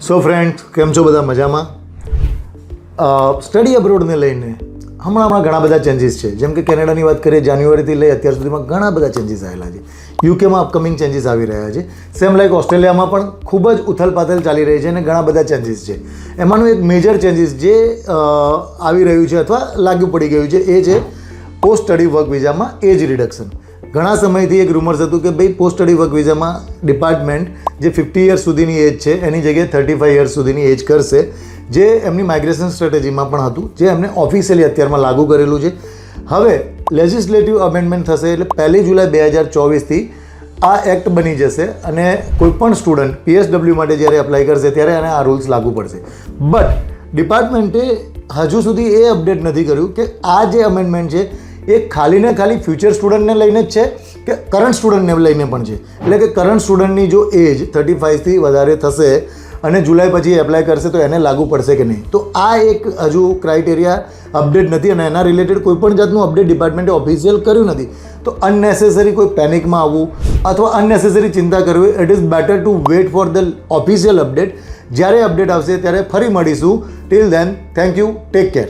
So friends, કેમ છો બધા? મજામાં? સ્ટડી અબ્રોડને લઈને હમણાં ઘણા બધા ચેન્જીસ છે. જેમ કે કેનેડાની વાત કરીએ, જાન્યુઆરીથી લઈ અત્યાર સુધીમાં ઘણા બધા ચેન્જીસ આવેલા છે. યુકેમાં અપકમિંગ ચેન્જીસ આવી રહ્યા છે. સેમ લાઈક ઓસ્ટ્રેલિયામાં પણ ખૂબ જ ઉથલપાથલ ચાલી રહી છે અને ઘણા બધા ચેન્જીસ છે. એમાંનું એક મેજર ચેન્જીસ જે આવી રહ્યું છે અથવા લાગુ પડી ગયું છે એ છે પોસ્ટ સ્ટડી વર્ક વિઝામાં એજ રિડક્શન. ઘણા સમયથી એક રૂમર્સ હતું કે ભાઈ પોસ્ટ સ્ટડી વર્ક વિઝામાં ડિપાર્ટમેન્ટ જે 50 યર્સ સુધીની એજ છે એની જગ્યાએ 35 યર્સ સુધીની એજ કરશે, જે એમની માઇગ્રેશન સ્ટ્રેટેજીમાં પણ હતું, જે એમને ઓફિશિયલી અત્યારમાં લાગુ કરેલું છે. હવે લેજિસ્લેટિવ અમેન્ડમેન્ટ થશે એટલે 1 જુલાઈ 2024થી આ એક્ટ બની જશે અને કોઈપણ સ્ટુડન્ટ PSW માટે જ્યારે એપ્લાય કરશે ત્યારે એને આ રૂલ્સ લાગુ પડશે. બટ ડિપાર્ટમેન્ટે હજુ સુધી એ અપડેટ નથી કર્યું કે આ જે અમેન્ડમેન્ટ છે એ ખાલી ને ખાલી ફ્યુચર સ્ટુડન્ટને લઈને જ છે કે કરંટ સ્ટુડન્ટને લઈને પણ છે. એટલે કે કરંટ સ્ટુડન્ટની જો એજ 35થી વધારે થશે અને જુલાઈ પછી એપ્લાય કરશે તો એને લાગુ પડશે કે નહીં, તો આ એક હજુ ક્રાઇટેરિયા અપડેટ નથી અને એના રિલેટેડ કોઈ પણ જાતનું અપડેટ ડિપાર્ટમેન્ટે ઓફિશિયલ કર્યું નથી. તો અનનેસેસરી કોઈ પેનિકમાં આવવું અથવા અનનેસેસરી ચિંતા કરવી, it is better to wait for the official update. જ્યારે અપડેટ આવશે ત્યારે ફરી મળીશું. Till then, thank you, take care.